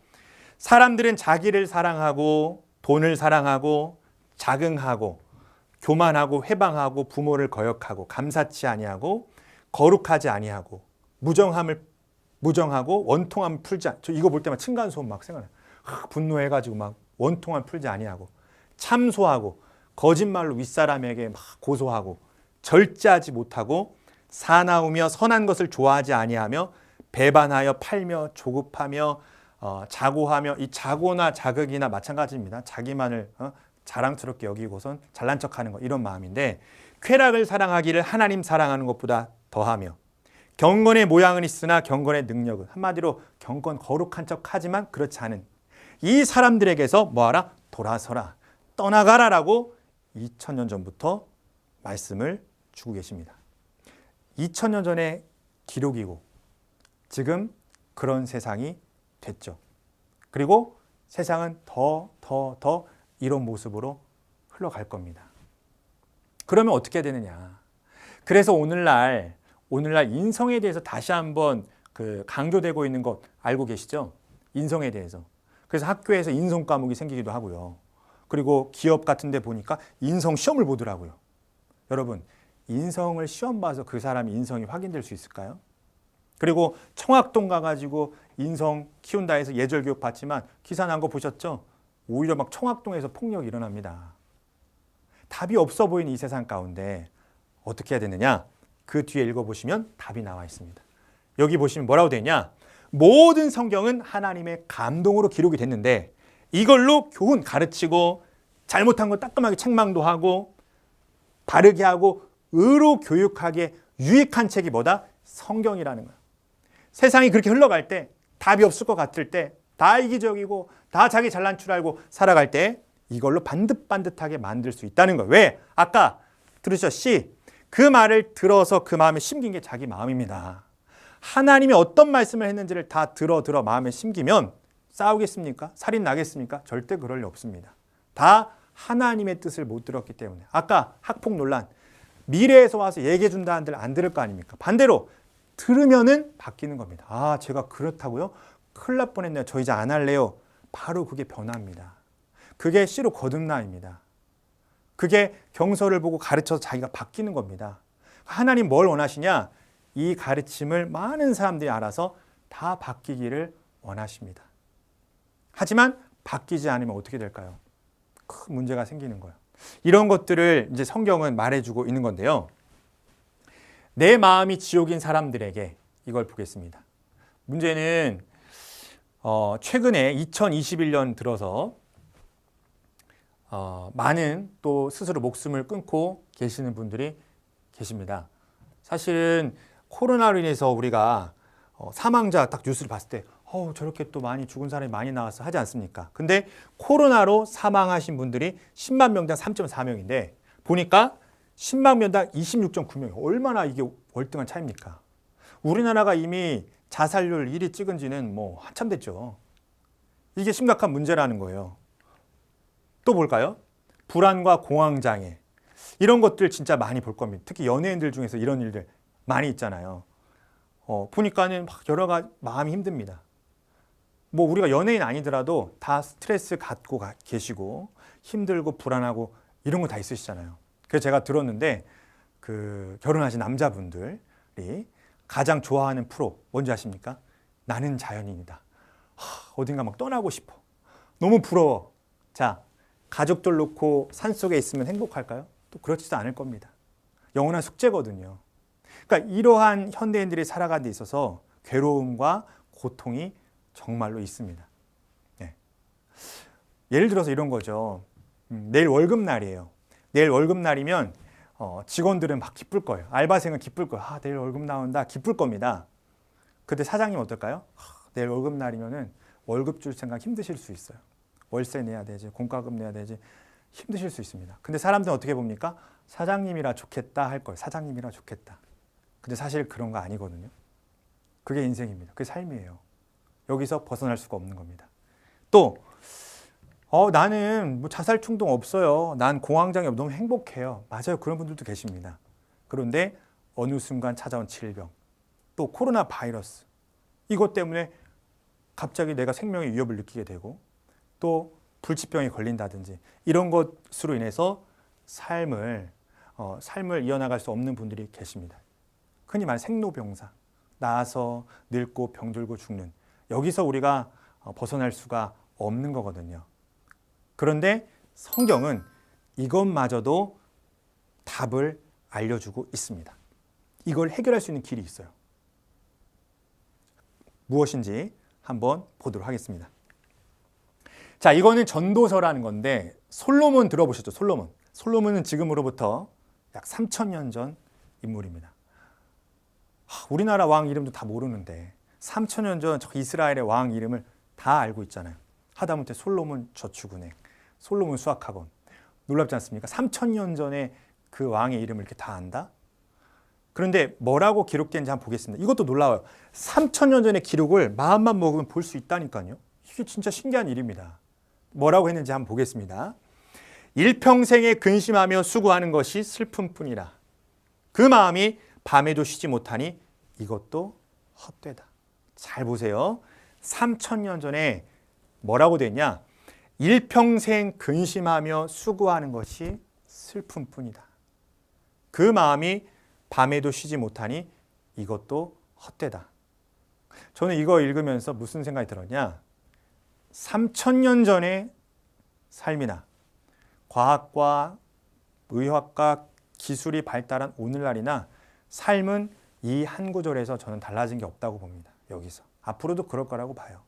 사람들은 자기를 사랑하고 돈을 사랑하고 자긍하고 교만하고 회방하고 부모를 거역하고 감사치 아니하고 거룩하지 아니하고 무정하고 원통함을 풀지 저 이거 볼 때만 층간소음 막 생각나요. 분노해가지고 막 원통함을 풀지 아니하고 참소하고 거짓말로 윗사람에게 막 고소하고 절제하지 못하고 사나우며 선한 것을 좋아하지 아니하며 배반하여 팔며 조급하며 자고하며 이 자고나 자극이나 마찬가지입니다. 자기만을 자랑스럽게 여기고선 잘난 척하는 것 이런 마음인데 쾌락을 사랑하기를 하나님 사랑하는 것보다 더하며 경건의 모양은 있으나 경건의 능력은 한마디로 경건 거룩한 척하지만 그렇지 않은 이 사람들에게서 뭐하라? 돌아서라 떠나가라라고 2000년 전부터 말씀을 주고 계십니다. 2000년 전의 기록이고 지금 그런 세상이 됐죠. 그리고 세상은 더 이런 모습으로 흘러갈 겁니다. 그러면 어떻게 되느냐? 그래서 오늘날 인성에 대해서 다시 한번 강조되고 있는 것 알고 계시죠? 인성에 대해서. 그래서 학교에서 인성 과목이 생기기도 하고요. 그리고 기업 같은 데 보니까 인성 시험을 보더라고요. 여러분, 인성을 시험 봐서 그 사람의 인성이 확인될 수 있을까요? 그리고 청학동 가가지고 인성 키운다 해서 예절 교육 받지만 기사 난 거 보셨죠? 오히려 막 청학동에서 폭력이 일어납니다. 답이 없어 보이는 이 세상 가운데 어떻게 해야 되느냐? 그 뒤에 읽어보시면 답이 나와 있습니다. 여기 보시면 뭐라고 되냐? 모든 성경은 하나님의 감동으로 기록이 됐는데 이걸로 교훈 가르치고 잘못한 거 따끔하게 책망도 하고 바르게 하고 의로 교육하기에 유익한 책이 뭐다? 성경이라는 거야. 세상이 그렇게 흘러갈 때 답이 없을 것 같을 때 다 이기적이고 다 자기 잘난 줄 알고 살아갈 때 이걸로 반듯반듯하게 만들 수 있다는 거예요. 왜? 아까 들으셨죠? C. 그 말을 들어서 그 마음에 심긴 게 자기 마음입니다. 하나님이 어떤 말씀을 했는지를 다 들어 마음에 심기면 싸우겠습니까? 살인 나겠습니까? 절대 그럴 리 없습니다. 다 하나님의 뜻을 못 들었기 때문에. 아까 학폭 논란. 미래에서 와서 얘기해 준다 한들 안 들을 거 아닙니까? 반대로 들으면은 바뀌는 겁니다. 아, 제가 그렇다고요? 큰일 날 뻔했네요. 저 이제 안 할래요. 바로 그게 변화입니다. 그게 C로 거듭남입니다. 그게 경서를 보고 가르쳐서 자기가 바뀌는 겁니다. 하나님 뭘 원하시냐? 이 가르침을 많은 사람들이 알아서 다 바뀌기를 원하십니다. 하지만 바뀌지 않으면 어떻게 될까요? 큰 문제가 생기는 거예요. 이런 것들을 이제 성경은 말해주고 있는 건데요. 내 마음이 지옥인 사람들에게 이걸 보겠습니다. 문제는 최근에 2021년 들어서 많은 또 스스로 목숨을 끊고 계시는 분들이 계십니다. 사실은 코로나로 인해서 우리가 사망자 딱 뉴스를 봤을 때 저렇게 또 많이 죽은 사람이 많이 나와서 하지 않습니까? 근데 코로나로 사망하신 분들이 10만 명당 3.4명인데 보니까 10만 명당 26.9명. 얼마나 이게 월등한 차이입니까? 우리나라가 이미 자살률 1위 찍은 지는 뭐 한참 됐죠. 이게 심각한 문제라는 거예요. 또 볼까요? 불안과 공황장애. 이런 것들 진짜 많이 볼 겁니다. 특히 연예인들 중에서 이런 일들 많이 있잖아요. 보니까는 막 여러 가지 마음이 힘듭니다. 뭐 우리가 연예인 아니더라도 다 스트레스 갖고 계시고 힘들고 불안하고 이런 거 다 있으시잖아요. 그래서 제가 들었는데 그 결혼하신 남자분들이 가장 좋아하는 프로 뭔지 아십니까? 나는 자연인이다. 어딘가 막 떠나고 싶어. 너무 부러워. 자, 가족들 놓고 산속에 있으면 행복할까요? 또 그렇지도 않을 겁니다. 영원한 숙제거든요. 그러니까 이러한 현대인들이 살아가는 데 있어서 괴로움과 고통이 정말로 있습니다. 네. 예를 들어서 이런 거죠. 내일 월급날이에요. 내일 월급날이면 직원들은 막 기쁠 거예요. 알바생은 기쁠 거예요. 내일 월급 나온다. 기쁠 겁니다. 근데 사장님 어떨까요? 내일 월급날이면은 월급 줄 생각 힘드실 수 있어요. 월세 내야 되지, 공과금 내야 되지, 힘드실 수 있습니다. 근데 사람들은 어떻게 봅니까? 사장님이라 좋겠다 할 거예요. 사장님이라 좋겠다. 근데 사실 그런 거 아니거든요. 그게 인생입니다. 그게 삶이에요. 여기서 벗어날 수가 없는 겁니다. 또 나는 뭐 자살 충동 없어요. 난 공황장애 너무 행복해요. 맞아요. 그런 분들도 계십니다. 그런데 어느 순간 찾아온 질병, 또 코로나 바이러스, 이것 때문에 갑자기 내가 생명의 위협을 느끼게 되고 또 불치병에 걸린다든지 이런 것으로 인해서 삶을 이어나갈 수 없는 분들이 계십니다. 흔히 말하는 생로병사, 나아서 늙고 병들고 죽는, 여기서 우리가 벗어날 수가 없는 거거든요. 그런데 성경은 이것마저도 답을 알려주고 있습니다. 이걸 해결할 수 있는 길이 있어요. 무엇인지 한번 보도록 하겠습니다. 자, 이거는 전도서라는 건데 솔로몬 들어보셨죠? 솔로몬은 지금으로부터 약 3,000년 전 인물입니다. 우리나라 왕 이름도 다 모르는데 3,000년 전 이스라엘의 왕 이름을 다 알고 있잖아요. 하다못해 솔로몬 저축은행, 솔로몬 수학학원. 놀랍지 않습니까? 3,000년 전에 그 왕의 이름을 이렇게 다 안다? 그런데 뭐라고 기록된지 한번 보겠습니다. 이것도 놀라워요. 3,000년 전의 기록을 마음만 먹으면 볼 수 있다니까요. 이게 진짜 신기한 일입니다. 뭐라고 했는지 한번 보겠습니다. 일평생에 근심하며 수고하는 것이 슬픔뿐이라. 그 마음이 밤에도 쉬지 못하니 이것도 헛되다. 잘 보세요. 3,000년 전에 뭐라고 됐냐? 일평생 근심하며 수고하는 것이 슬픔뿐이다. 그 마음이 밤에도 쉬지 못하니 이것도 헛되다. 저는 이거 읽으면서 무슨 생각이 들었냐? 3,000년 전의 삶이나 과학과 의학과 기술이 발달한 오늘날이나 삶은 이 한 구절에서 저는 달라진 게 없다고 봅니다. 여기서. 앞으로도 그럴 거라고 봐요.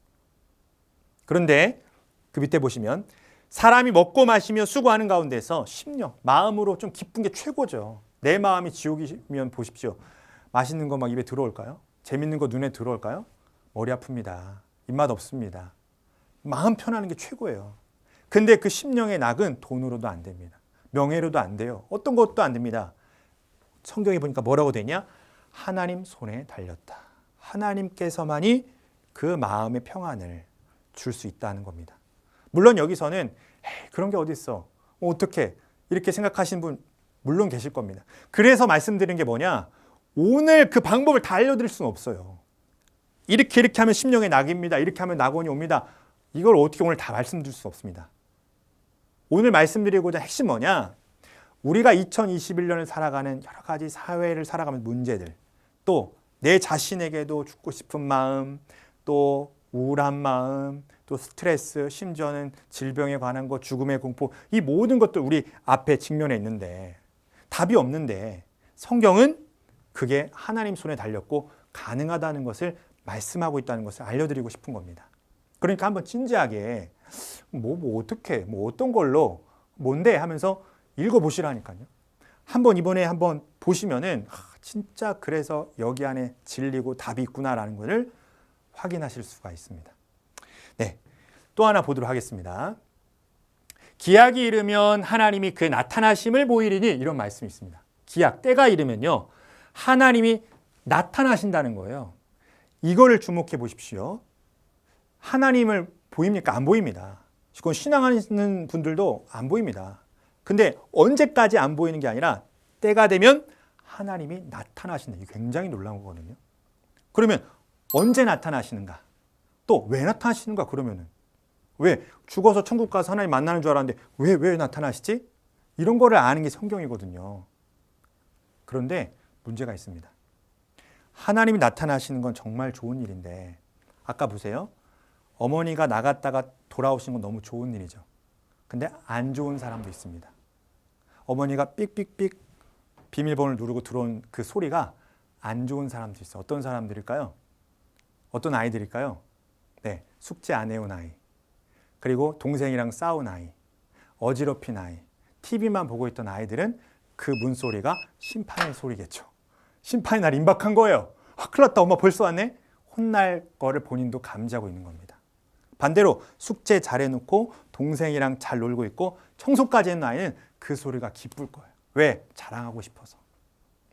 그런데 그 밑에 보시면 사람이 먹고 마시며 수고하는 가운데서 심령, 마음으로 좀 기쁜 게 최고죠. 내 마음이 지옥이면 보십시오. 맛있는 거 막 입에 들어올까요? 재밌는 거 눈에 들어올까요? 머리 아픕니다. 입맛 없습니다. 마음 편하는 게 최고예요. 근데 그 심령의 낙은 돈으로도 안 됩니다. 명예로도 안 돼요. 어떤 것도 안 됩니다. 성경에 보니까 뭐라고 되냐? 하나님 손에 달렸다. 하나님께서만이 그 마음의 평안을 줄 수 있다는 겁니다. 물론 여기서는 그런 게 어디 있어? 어떻게? 이렇게 생각하시는 분 물론 계실 겁니다. 그래서 말씀드린 게 뭐냐? 오늘 그 방법을 다 알려드릴 수는 없어요. 이렇게 하면 심령의 낙입니다. 이렇게 하면 낙원이 옵니다. 이걸 어떻게 오늘 다 말씀드릴 수 없습니다. 오늘 말씀드리고자 핵심 뭐냐? 우리가 2021년을 살아가는 여러 가지 사회를 살아가는 문제들, 또 내 자신에게도 죽고 싶은 마음, 또 우울한 마음, 또 스트레스, 심지어는 질병에 관한 것, 죽음의 공포, 이 모든 것들 우리 앞에 직면해 있는데 답이 없는데 성경은 그게 하나님 손에 달렸고 가능하다는 것을 말씀하고 있다는 것을 알려드리고 싶은 겁니다. 그러니까 한번 진지하게 어떻게 어떤 걸로 뭔데 하면서 읽어보시라니까요. 이번에 한번 보시면은 진짜 그래서 여기 안에 진리고 답이 있구나라는 것을 확인하실 수가 있습니다. 네, 또 하나 보도록 하겠습니다. 기약이 이르면 하나님이 그의 나타나심을 보이리니, 이런 말씀이 있습니다. 기약, 때가 이르면요 하나님이 나타나신다는 거예요. 이거를 주목해 보십시오. 하나님을 보입니까? 안 보입니다. 그건 신앙하는 분들도 안 보입니다. 근데 언제까지 안 보이는 게 아니라 때가 되면 하나님이 나타나신다. 이게 굉장히 놀라운 거거든요. 그러면 언제 나타나시는가? 또 왜 나타나시는가? 그러면은 왜 죽어서 천국 가서 하나님 만나는 줄 알았는데 왜 나타나시지? 이런 거를 아는 게 성경이거든요. 그런데 문제가 있습니다. 하나님이 나타나시는 건 정말 좋은 일인데 아까 보세요. 어머니가 나갔다가 돌아오신 건 너무 좋은 일이죠. 근데 안 좋은 사람도 있습니다. 어머니가 삑삑삑 비밀번호를 누르고 들어온 그 소리가 안 좋은 사람도 있어요. 어떤 사람들일까요? 어떤 아이들일까요? 네, 숙제 안 해온 아이, 그리고 동생이랑 싸운 아이, 어지럽힌 아이, TV만 보고 있던 아이들은 그 문소리가 심판의 소리겠죠. 심판의 날 임박한 거예요. 큰일 났다, 엄마 벌써 왔네? 혼날 거를 본인도 감지하고 있는 겁니다. 반대로 숙제 잘해놓고 동생이랑 잘 놀고 있고 청소까지 했는 아이는 그 소리가 기쁠 거예요. 왜? 자랑하고 싶어서.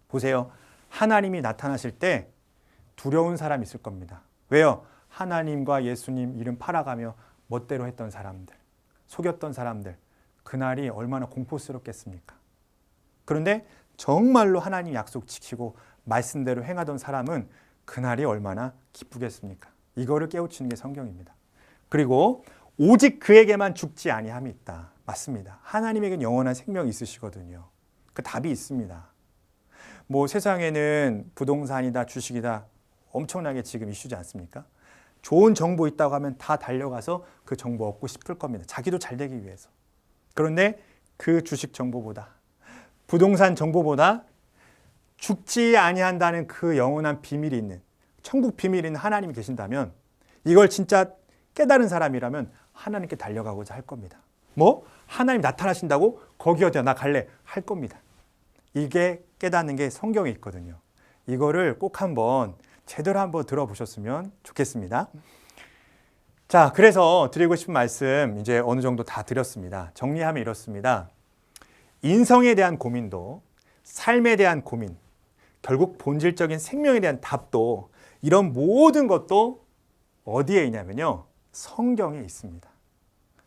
보세요. 하나님이 나타나실 때 두려운 사람이 있을 겁니다. 왜요? 하나님과 예수님 이름 팔아가며 멋대로 했던 사람들, 속였던 사람들, 그날이 얼마나 공포스럽겠습니까? 그런데 정말로 하나님 약속 지키고 말씀대로 행하던 사람은 그날이 얼마나 기쁘겠습니까? 이거를 깨우치는 게 성경입니다. 그리고 오직 그에게만 죽지 아니함이 있다. 맞습니다. 하나님에겐 영원한 생명이 있으시거든요. 그 답이 있습니다. 뭐 세상에는 부동산이다, 주식이다 엄청나게 지금 이슈지 않습니까? 좋은 정보 있다고 하면 다 달려가서 그 정보 얻고 싶을 겁니다. 자기도 잘 되기 위해서. 그런데 그 주식 정보보다, 부동산 정보보다 죽지 아니한다는 그 영원한 비밀이 있는, 천국 비밀이 있는 하나님이 계신다면 이걸 진짜 깨달은 사람이라면 하나님께 달려가고자 할 겁니다. 뭐? 하나님 나타나신다고? 거기 어디야, 나 갈래 할 겁니다. 이게 깨닫는 게 성경에 있거든요. 이거를 꼭 한번 제대로 한번 들어보셨으면 좋겠습니다. 자, 그래서 드리고 싶은 말씀 이제 어느 정도 다 드렸습니다. 정리하면 이렇습니다. 인성에 대한 고민도, 삶에 대한 고민, 결국 본질적인 생명에 대한 답도, 이런 모든 것도 어디에 있냐면요, 성경에 있습니다.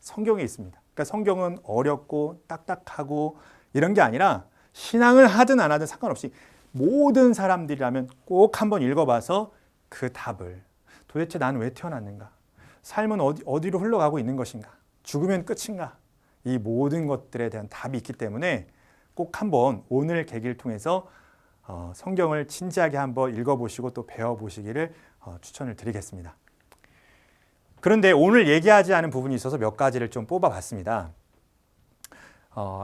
성경에 있습니다. 그러니까 성경은 어렵고 딱딱하고 이런 게 아니라 신앙을 하든 안 하든 상관없이 모든 사람들이라면 꼭 한번 읽어봐서 그 답을, 도대체 나는 왜 태어났는가? 삶은 어디로 흘러가고 있는 것인가? 죽으면 끝인가? 이 모든 것들에 대한 답이 있기 때문에 꼭 한번 오늘 계기를 통해서 성경을 진지하게 한번 읽어보시고 또 배워보시기를 추천을 드리겠습니다. 그런데 오늘 얘기하지 않은 부분이 있어서 몇 가지를 좀 뽑아봤습니다.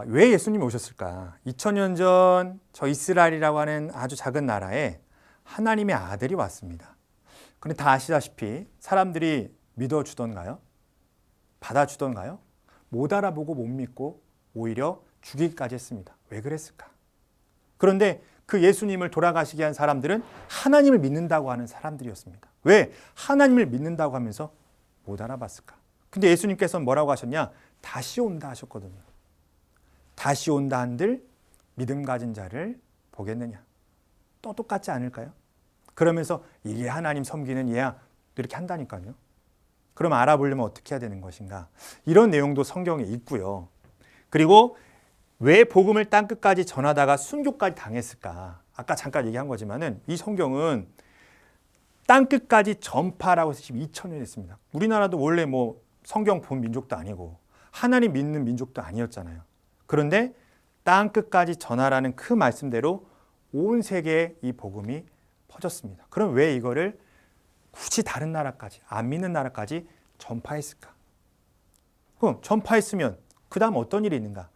왜 예수님이 오셨을까? 2000년 전 저 이스라엘이라고 하는 아주 작은 나라에 하나님의 아들이 왔습니다. 그런데 다 아시다시피 사람들이 믿어주던가요? 받아주던가요? 못 알아보고 못 믿고 오히려 죽이기까지 했습니다. 왜 그랬을까? 그런데 그 예수님을 돌아가시게 한 사람들은 하나님을 믿는다고 하는 사람들이었습니다. 왜? 하나님을 믿는다고 하면서 못 알아봤을까? 근데 예수님께서는 뭐라고 하셨냐? 다시 온다 하셨거든요. 다시 온다 한들 믿음 가진 자를 보겠느냐? 또 똑같지 않을까요? 그러면서 이게 하나님 섬기는 얘야, 이렇게 한다니까요. 그럼 알아보려면 어떻게 해야 되는 것인가? 이런 내용도 성경에 있고요. 그리고 왜 복음을 땅끝까지 전하다가 순교까지 당했을까? 아까 잠깐 얘기한 거지만은 이 성경은 땅끝까지 전파라고 해서 지금 2000년 했습니다. 우리나라도 원래 뭐 성경 본 민족도 아니고 하나님 믿는 민족도 아니었잖아요. 그런데 땅끝까지 전하라는 그 말씀대로 온 세계에 이 복음이 퍼졌습니다. 그럼 왜 이거를 굳이 다른 나라까지, 안 믿는 나라까지 전파했을까? 그럼 전파했으면 그 다음 어떤 일이 있는가?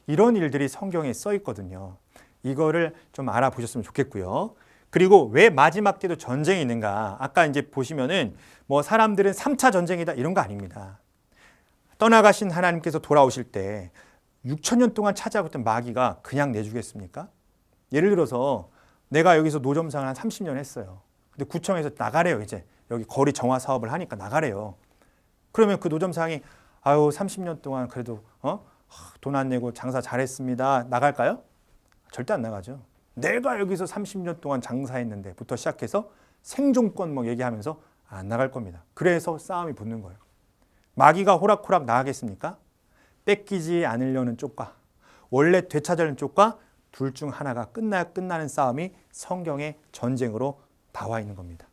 이런 일들이 성경에 써 있거든요. 이거를 좀 알아보셨으면 좋겠고요. 그리고 왜 마지막 때도 전쟁이 있는가? 아까 이제 보시면은 뭐 사람들은 3차 전쟁이다 이런 거 아닙니다. 떠나가신 하나님께서 돌아오실 때 6000년 동안 찾아왔던 마귀가 그냥 내주겠습니까? 예를 들어서 내가 여기서 노점상을 한 30년 했어요. 근데 구청에서 나가래요. 이제 여기 거리 정화 사업을 하니까 나가래요. 그러면 그 노점상이 아유 30년 동안 그래도 돈 안 내고 장사 잘했습니다. 나갈까요? 절대 안 나가죠. 내가 여기서 30년 동안 장사했는데부터 시작해서 생존권 뭐 얘기하면서 안 나갈 겁니다. 그래서 싸움이 붙는 거예요. 마귀가 호락호락 나가겠습니까? 뺏기지 않으려는 쪽과 원래 되찾으려는 쪽과 둘 중 하나가 끝나는 싸움이 성경의 전쟁으로 나와 있는 겁니다.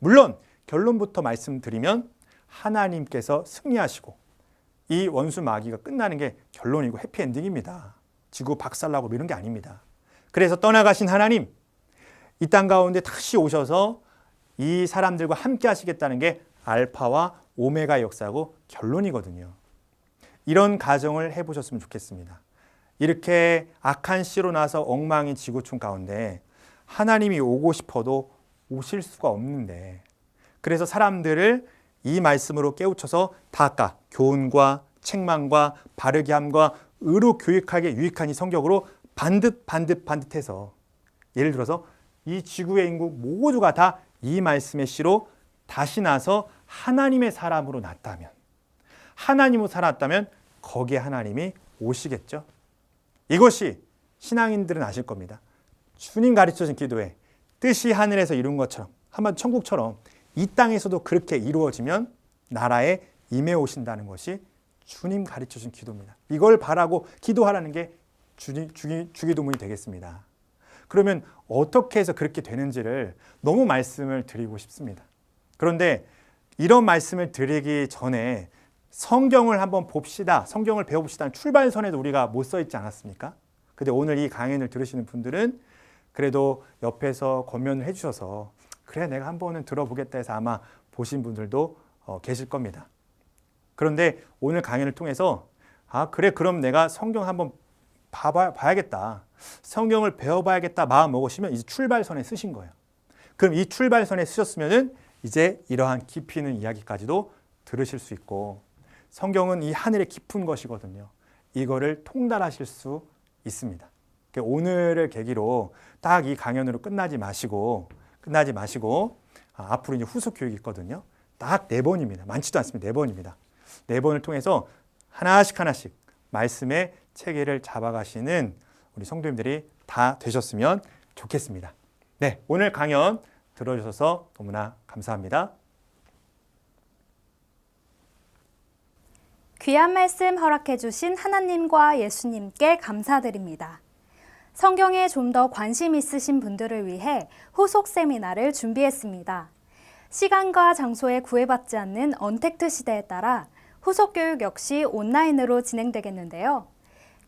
물론 결론부터 말씀드리면 하나님께서 승리하시고 이 원수 마귀가 끝나는 게 결론이고 해피엔딩입니다. 지구 박살나고 이런 게 아닙니다. 그래서 떠나가신 하나님, 이 땅 가운데 다시 오셔서 이 사람들과 함께 하시겠다는 게 알파와 오메가의 역사고 결론이거든요. 이런 가정을 해보셨으면 좋겠습니다. 이렇게 악한 씨로 나서 엉망인 지구촌 가운데 하나님이 오고 싶어도 오실 수가 없는데, 그래서 사람들을 이 말씀으로 깨우쳐서 다까 교훈과 책망과 바르게 함과 의로 교육하게 유익한 이 성경으로 반듯해서, 예를 들어서 이 지구의 인구 모두가 다 이 말씀의 씨로 다시 나서 하나님의 사람으로 났다면, 하나님으로 살았다면 거기에 하나님이 오시겠죠. 이것이 신앙인들은 아실 겁니다. 주님 가르쳐준 기도에 뜻이 하늘에서 이룬 것처럼, 한번 천국처럼 이 땅에서도 그렇게 이루어지면 나라에 임해 오신다는 것이 주님 가르쳐준 기도입니다. 이걸 바라고 기도하라는 게 주기도문이 되겠습니다. 그러면 어떻게 해서 그렇게 되는지를 너무 말씀을 드리고 싶습니다. 그런데 이런 말씀을 드리기 전에 성경을 한번 봅시다, 성경을 배워봅시다는 출발선에도 우리가 못 써 있지 않았습니까? 근데 오늘 이 강연을 들으시는 분들은 그래도 옆에서 권면을 해주셔서 그래 내가 한 번은 들어보겠다 해서 아마 보신 분들도 계실 겁니다. 그런데 오늘 강연을 통해서 그래 그럼 내가 성경 한번 봐야겠다, 성경을 배워봐야겠다 마음 먹으시면 이제 출발선에 쓰신 거예요. 그럼 이 출발선에 쓰셨으면은 이제 이러한 깊이 있는 이야기까지도 들으실 수 있고, 성경은 이 하늘의 깊은 것이거든요. 이거를 통달하실 수 있습니다. 오늘을 계기로 딱 이 강연으로 끝나지 마시고 앞으로 이제 후속 교육이 있거든요. 딱 4번입니다. 많지도 않습니다. 4번입니다. 4번을 통해서 하나씩 말씀의 체계를 잡아가시는 우리 성도님들이 다 되셨으면 좋겠습니다. 네, 오늘 강연 들어주셔서 너무나 감사합니다. 귀한 말씀 허락해 주신 하나님과 예수님께 감사드립니다. 성경에 좀 더 관심 있으신 분들을 위해 후속 세미나를 준비했습니다. 시간과 장소에 구애받지 않는 언택트 시대에 따라 후속 교육 역시 온라인으로 진행되겠는데요.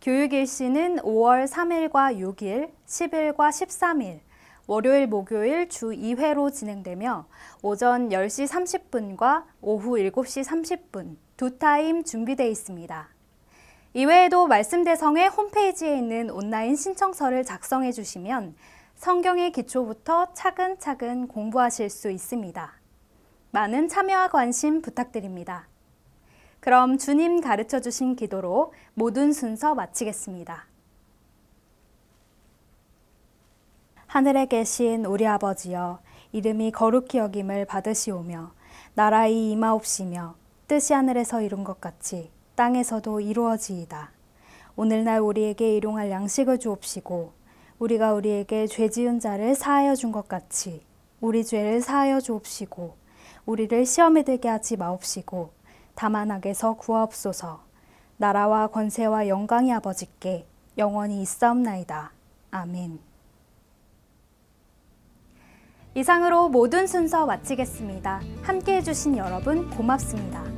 교육 일시는 5월 3일과 6일, 10일과 13일, 월요일, 목요일 주 2회로 진행되며 오전 10시 30분과 오후 7시 30분 두 타임 준비되어 있습니다. 이외에도 말씀 대성회 홈페이지에 있는 온라인 신청서를 작성해 주시면 성경의 기초부터 차근차근 공부하실 수 있습니다. 많은 참여와 관심 부탁드립니다. 그럼 주님 가르쳐 주신 기도로 모든 순서 마치겠습니다. 하늘에 계신 우리 아버지여, 이름이 거룩히 여김을 받으시오며 나라의 임하옵시며 뜻이 하늘에서 이룬 것 같이 땅에서도 이루어지이다. 오늘날 우리에게 일용할 양식을 주옵시고 우리가 우리에게 죄 지은 자를 사하여 준 것 같이 우리 죄를 사하여 주옵시고 우리를 시험에 들게 하지 마옵시고 다만 악에서 구하옵소서. 나라와 권세와 영광이 아버지께 영원히 있사옵나이다. 아멘. 이상으로 모든 순서 마치겠습니다. 함께해 주신 여러분 고맙습니다.